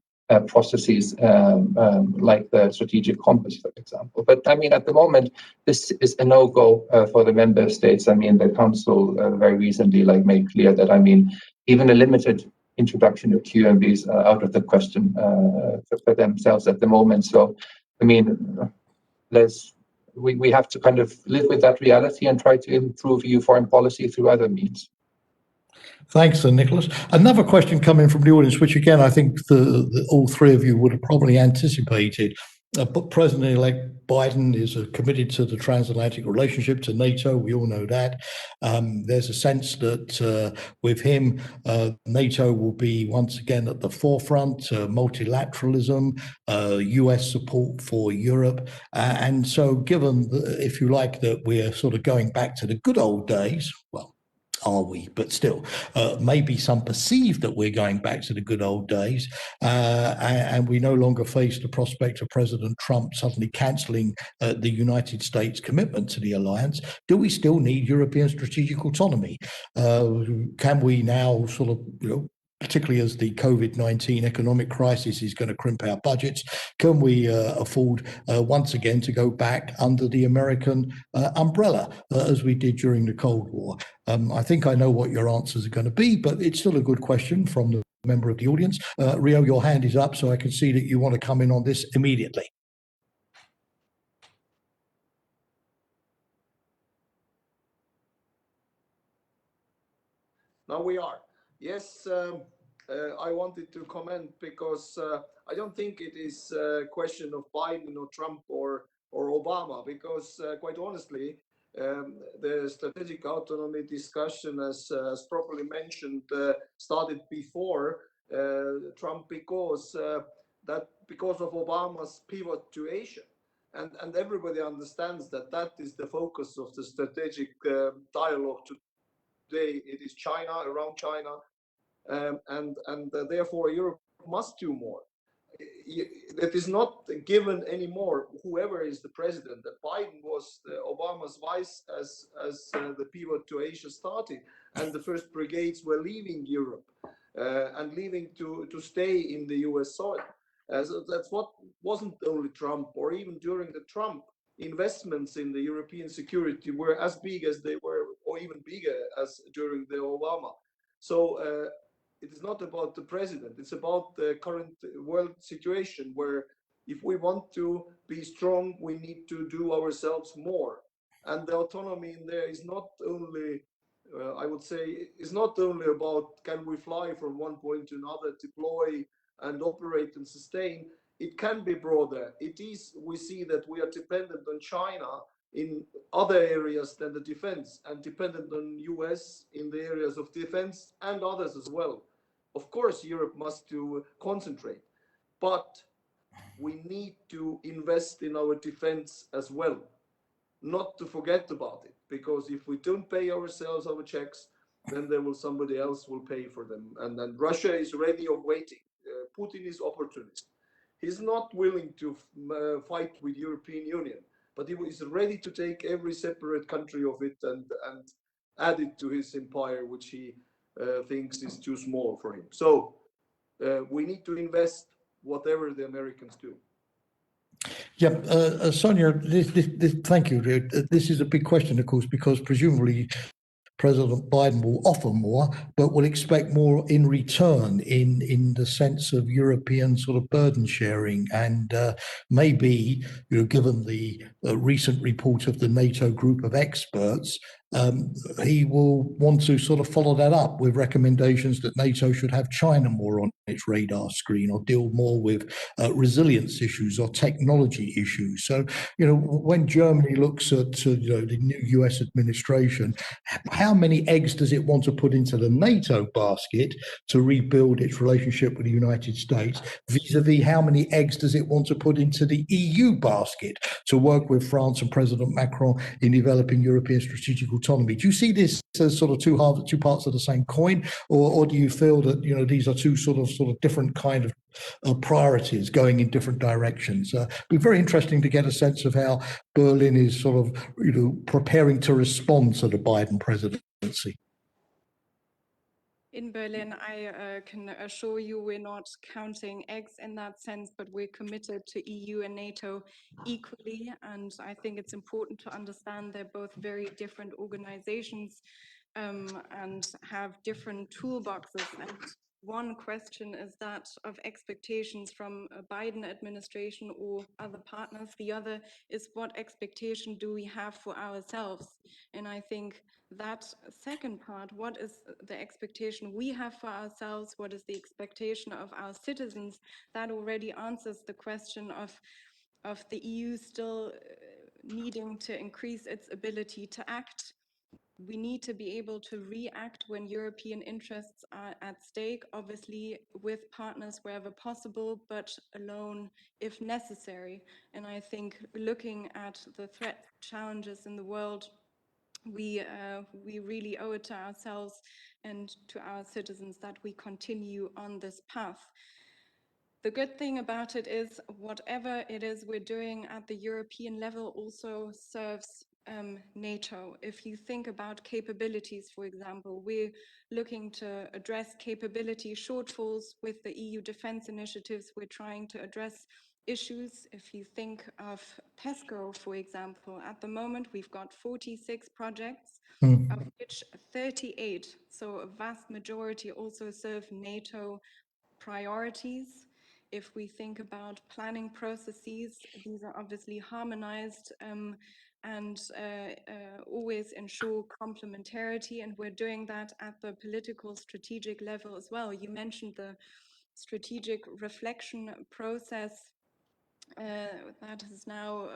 processes like the strategic compass, for example. But I mean, at the moment, this is a no-go for the member states. I mean, the Council very recently made clear that, I mean, even a limited introduction of QMVs out of the question for themselves at the moment. So, I mean, we have to live with that reality and try to improve EU foreign policy through other means. Thanks, Nicholas. Another question coming from the audience, which again, I think all three of you would have probably anticipated. But President-elect Biden is committed to the transatlantic relationship, to NATO. We all know that. There's a sense that with him, NATO will be once again at the forefront, multilateralism, US support for Europe. And so given, if you like, that we're sort of going back to the good old days, well, are we? But still, maybe some perceive that we're going back to the good old days, and we no longer face the prospect of President Trump suddenly cancelling the United States' commitment to the alliance. Do we still need European strategic autonomy? Can we now sort of, particularly as the COVID-19 economic crisis is going to crimp our budgets, can we afford once again to go back under the American umbrella as we did during the Cold War? I think I know what your answers are going to be, but it's still a good question from the member of the audience. Rio, your hand is up, so I can see that you want to come in on this immediately. Now we are. Yes, I wanted to comment because I don't think it is a question of Biden or Trump or Obama, because quite honestly, the strategic autonomy discussion, as properly mentioned, started before Trump, because of Obama's pivot to Asia. And everybody understands that that is the focus of the strategic dialogue today. It is China, around China, and therefore Europe must do more. That is not given anymore. Whoever is the president, that Biden was Obama's vice as the pivot to Asia started, and the first brigades were leaving Europe and leaving to stay in the U.S. soil. So that's what wasn't only Trump, or even during the Trump, investments in the European security were as big as they were, or even bigger as during the Obama. So it is not about the president. It's about the current world situation, where if we want to be strong, we need to do ourselves more. And the autonomy in there is not only, I would say, is not only about can we fly from one point to another, deploy and operate and sustain. It can be broader. It is, we see that we are dependent on China in other areas than the defense, and dependent on US in the areas of defense and others as well. Of course, Europe must to concentrate, but we need to invest in our defense as well, not to forget about it, because if we don't pay ourselves our checks, then there will somebody else will pay for them. And then Russia is ready of waiting. Putin is opportunist. He's not willing to fight with European Union, but he is ready to take every separate country of it and add it to his empire, which he thinks is too small for him. So we need to invest whatever the Americans do. Yeah, Sonia, thank you. This is a big question, of course, because presumably President Biden will offer more, but will expect more in return in the sense of European sort of burden sharing. And maybe, given the recent report of the NATO group of experts, he will want to sort of follow that up with recommendations that NATO should have China more on its radar screen, or deal more with resilience issues or technology issues. So, when Germany looks at the new US administration, how many eggs does it want to put into the NATO basket to rebuild its relationship with the United States, vis-a-vis how many eggs does it want to put into the EU basket to work with France and President Macron in developing European strategic autonomy? Do you see this as sort of two parts of the same coin, or do you feel that these are two sort of different kind of priorities going in different directions? It'd be very interesting to get a sense of how Berlin is sort of preparing to respond to the Biden presidency. In Berlin, I can assure you we're not counting eggs in that sense, but we're committed to EU and NATO equally. And I think it's important to understand they're both very different organizations and have different toolboxes. And one question is that of expectations from a Biden administration or other partners. The other is what expectation do we have for ourselves? And I think that second part, what is the expectation we have for ourselves? What is the expectation of our citizens? That already answers the question of the EU still needing to increase its ability to act. We need to be able to react when European interests are at stake, obviously with partners wherever possible, but alone if necessary. And I think looking at the threat challenges in the world, we really owe it to ourselves and to our citizens that we continue on this path. The good thing about it is whatever it is we're doing at the European level also serves NATO. If you think about capabilities, for example, we're looking to address capability shortfalls with the EU defense initiatives. We're trying to address issues. If you think of PESCO, for example, at the moment we've got 46 projects, of which 38, so a vast majority, also serve NATO priorities. If we think about planning processes, these are obviously harmonized and always ensure complementarity, and we're doing that at the political strategic level as well. You mentioned the strategic reflection process that has now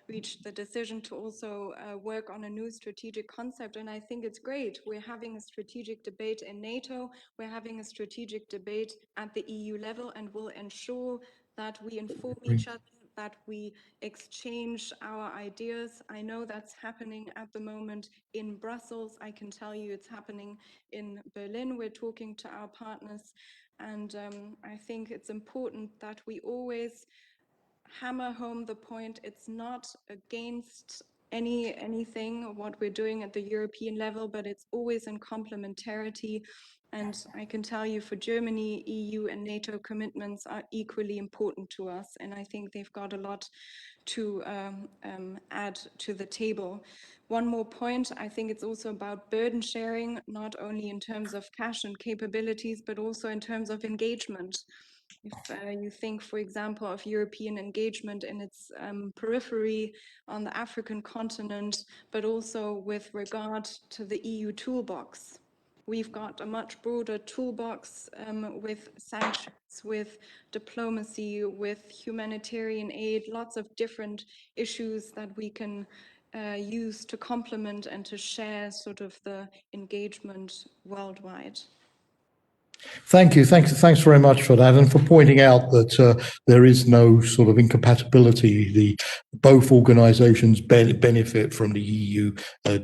reached the decision to also work on a new strategic concept. And I think it's great. We're having a strategic debate in NATO, we're having a strategic debate at the EU level, and we'll ensure that we inform each other, that we exchange our ideas. I know that's happening at the moment in Brussels. I can tell you it's happening in Berlin. We're talking to our partners. And I think it's important that we always hammer home the point. It's not against anything what we're doing at the European level, but it's always in complementarity. And I can tell you, for Germany, EU and NATO commitments are equally important to us, and I think they've got a lot to add to the table. One more point, I think it's also about burden sharing, not only in terms of cash and capabilities, but also in terms of engagement. If you think, for example, of European engagement in its periphery on the African continent, but also with regard to the EU toolbox. We've got a much broader toolbox with sanctions, with diplomacy, with humanitarian aid, lots of different issues that we can use to complement and to share sort of the engagement worldwide. Thank you. Thanks very much for that, and for pointing out that there is no sort of incompatibility. Both organisations benefit from the EU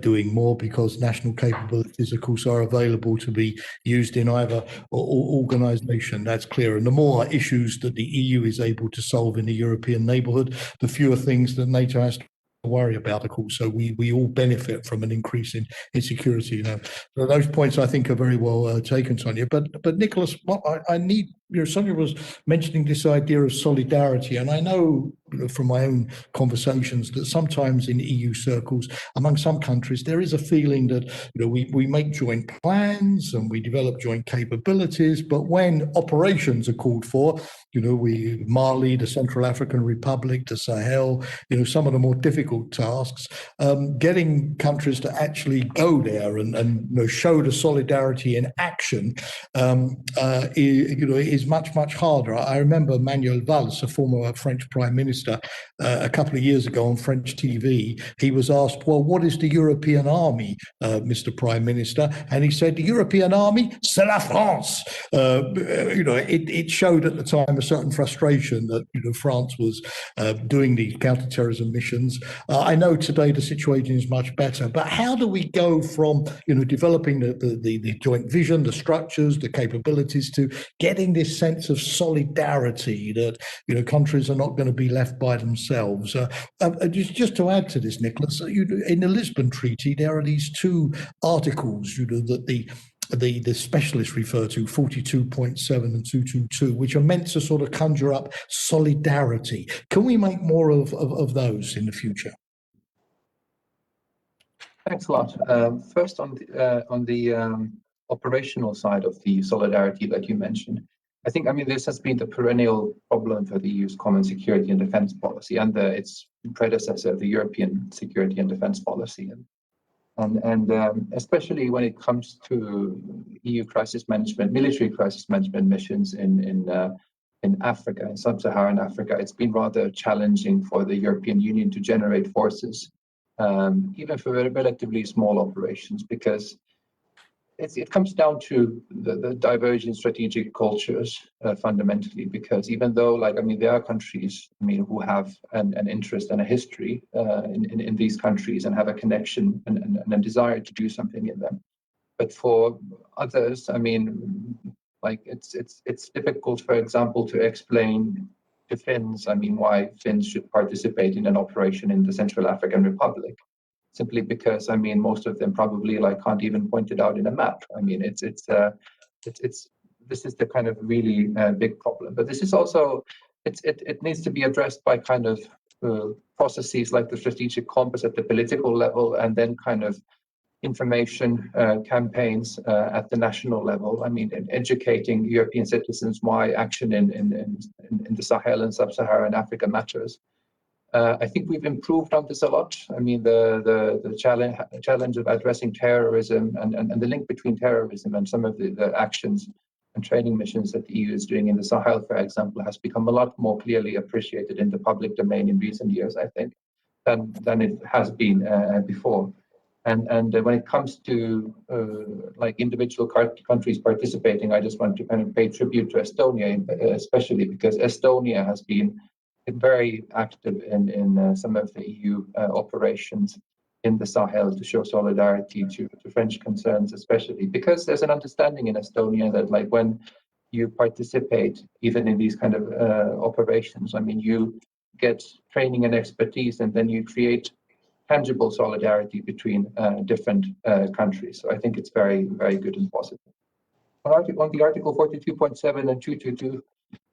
doing more, because national capabilities, of course, are available to be used in either organisation. That's clear. And the more issues that the EU is able to solve in the European neighbourhood, the fewer things that NATO has to worry about, of course. So we all benefit from an increase in security. You know, so those points I think are very well taken, Sonia. But Nicholas, what I need, Sonia was mentioning this idea of solidarity, and I know from my own conversations that sometimes in EU circles, among some countries, there is a feeling that we make joint plans and we develop joint capabilities, but when operations are called for, Mali, the Central African Republic, the Sahel, some of the more difficult tasks, getting countries to actually go there and show the solidarity in action, is much harder. I remember Manuel Valls, a former French Prime Minister, a couple of years ago on French TV, he was asked, well, what is the European army, Mr. Prime Minister? And he said, the European army, c'est la France. It showed at the time a certain frustration that France was doing these counterterrorism missions. I know today the situation is much better, but how do we go from developing the joint vision, the structures, the capabilities, to getting this sense of solidarity that countries are not going to be left by themselves? Just to add to this, Nicholas, in the Lisbon Treaty there are these two articles that the specialists refer to, 42.7 and 222, which are meant to sort of conjure up solidarity. Can we make more of those in the future? Thanks a lot. First, on the operational side of the solidarity that you mentioned, I think, this has been the perennial problem for the EU's common security and defense policy and its predecessor, the European security and defense policy. And especially when it comes to EU crisis management, military crisis management missions in Africa, in sub-Saharan Africa, it's been rather challenging for the European Union to generate forces, even for relatively small operations, because it comes down to the divergent strategic cultures fundamentally, because even though, like, I mean, there are countries, I mean, who have an interest and a history in these countries and have a connection and a desire to do something in them. But for others, I mean, like, it's difficult, for example, to explain to Finns, I mean, why Finns should participate in an operation in the Central African Republic, simply because, I mean, most of them probably like can't even point it out in a map. I mean, this is the kind of really big problem. But this is also, it needs to be addressed by kind of processes like the strategic compass at the political level, and then kind of information campaigns at the national level. I mean, educating European citizens why action in the Sahel and sub-Saharan Africa matters. I think we've improved on this a lot. I mean, the challenge of addressing terrorism and the link between terrorism and some of the actions and training missions that the EU is doing in the Sahel, for example, has become a lot more clearly appreciated in the public domain in recent years, I think, than it has been before. And when it comes to like individual countries participating, I just want to kind of pay tribute to Estonia, especially because Estonia has been very active in some of the EU operations in the Sahel to show solidarity to French concerns, especially because there's an understanding in Estonia that, like, when you participate even in these kind of operations, I mean, you get training and expertise, and then you create tangible solidarity between different countries. So I think it's very, very good and positive. On the Article 42.7 and 222,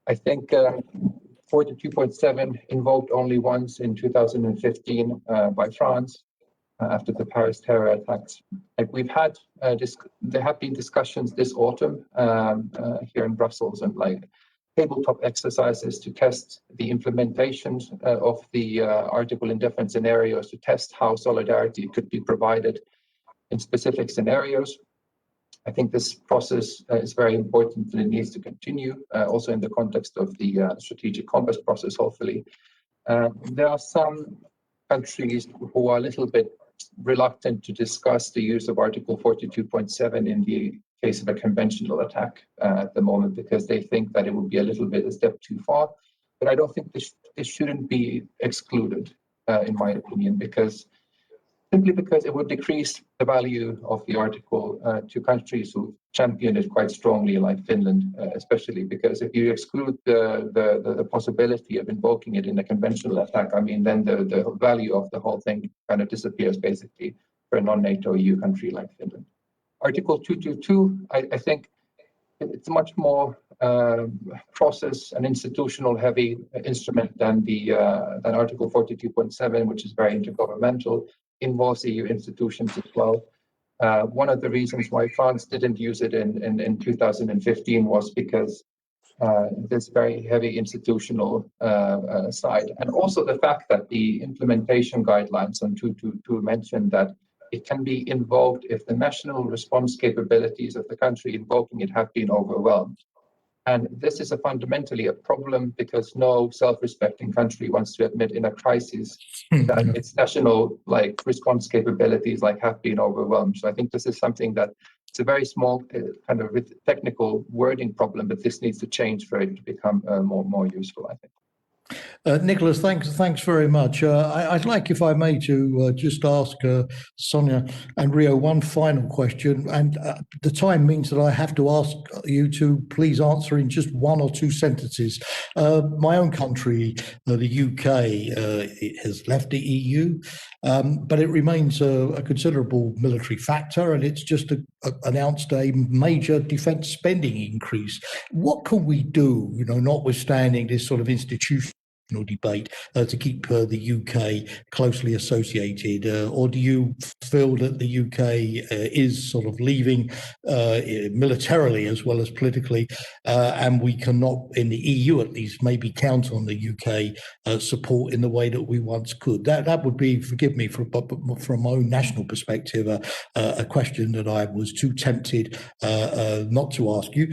I think 42.7 invoked only once in 2015 by France after the Paris terror attacks. Like, we've had there have been discussions this autumn here in Brussels, and like tabletop exercises to test the implementation of the article in different scenarios, to test how solidarity could be provided in specific scenarios. I think this process is very important, and it needs to continue, also in the context of the strategic compass process, hopefully. There are some countries who are a little bit reluctant to discuss the use of Article 42.7 in the case of a conventional attack at the moment, because they think that it would be a little bit a step too far. But I don't think this shouldn't be excluded, in my opinion, simply because it would decrease the value of the article to countries who champion it quite strongly, like Finland, especially because if you exclude the possibility of invoking it in a conventional attack, I mean, then the value of the whole thing kind of disappears, basically, for a non-NATO EU country like Finland. Article 222, I think it's a much more process and institutional heavy instrument than Article 42.7, which is very intergovernmental, involves EU institutions as well. One of the reasons why France didn't use it in 2015 was because this very heavy institutional side, and also the fact that the implementation guidelines on 222 mentioned that it can be invoked if the national response capabilities of the country invoking it have been overwhelmed. And this is fundamentally a problem, because no self-respecting country wants to admit in a crisis that its national response capabilities have been overwhelmed. So I think this is something that it's a very small kind of technical wording problem, but this needs to change for it to become more useful, I think. Nicholas, thanks very much. I'd like, if I may, to just ask Sonia and Rio one final question, and the time means that I have to ask you to please answer in just one or two sentences. My own country, the UK, has left the EU, but it remains a considerable military factor, and it's just announced a major defence spending increase. What can we do, notwithstanding this sort of institutional debate, to keep the UK closely associated, or do you feel that the UK is sort of leaving militarily as well as politically, and we cannot, in the EU at least, maybe count on the UK support in the way that we once could? That would be, forgive me, from my own national perspective, a question that I was too tempted not to ask you.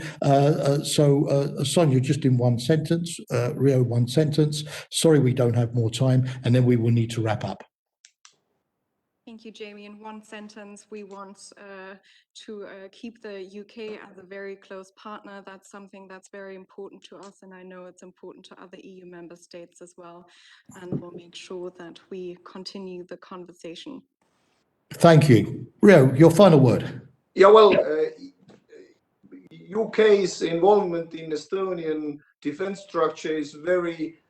So Sonia, just in one sentence, Rio, one sentence. Sorry, we don't have more time, and then we will need to wrap up. Thank you, Jamie. In one sentence, we want to keep the UK as a very close partner. That's something that's very important to us, and I know it's important to other EU member states as well. And we'll make sure that we continue the conversation. Thank you. Rio, your final word. Yeah, well, UK's involvement in Estonian defense structure is very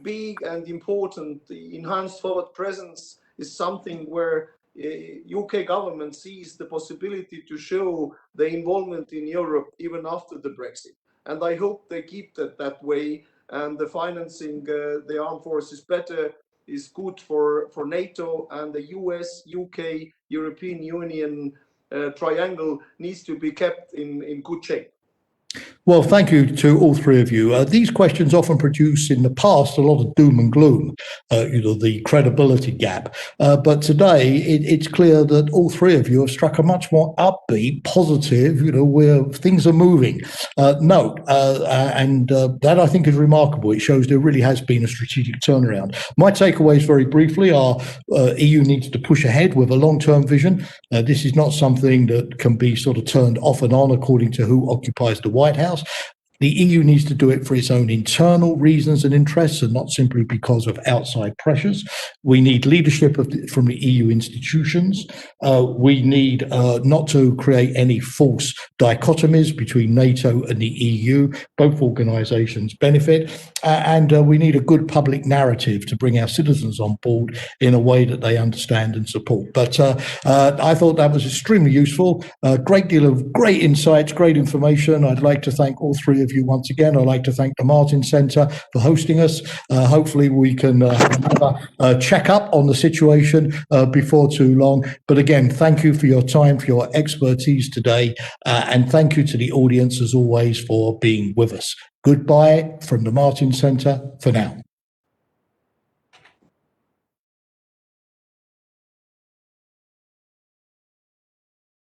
big and important. The enhanced forward presence is something where UK government sees the possibility to show the involvement in Europe even after the Brexit. And I hope they keep that way. And the financing the armed forces better is good for NATO, and the US, UK, European Union triangle needs to be kept in good shape. Well, thank you to all three of you. These questions often produce in the past a lot of doom and gloom, the credibility gap. But today it's clear that all three of you have struck a much more upbeat, positive, where things are moving note. And that I think is remarkable. It shows there really has been a strategic turnaround. My takeaways very briefly are EU needs to push ahead with a long-term vision. This is not something that can be sort of turned off and on according to who occupies the White House. The EU needs to do it for its own internal reasons and interests, and not simply because of outside pressures. We need leadership from the EU institutions. We need not to create any false dichotomies between NATO and the EU. Both organisations benefit. And we need a good public narrative to bring our citizens on board in a way that they understand and support. But I thought that was extremely useful. A great deal of great insights, great information. I'd like to thank all three of you once again. I'd like to thank the Martin Centre for hosting us. Hopefully we can have a check up on the situation before too long. But again, thank you for your time, for your expertise today. And thank you to the audience, as always, for being with us. Goodbye from the Martin Centre for now.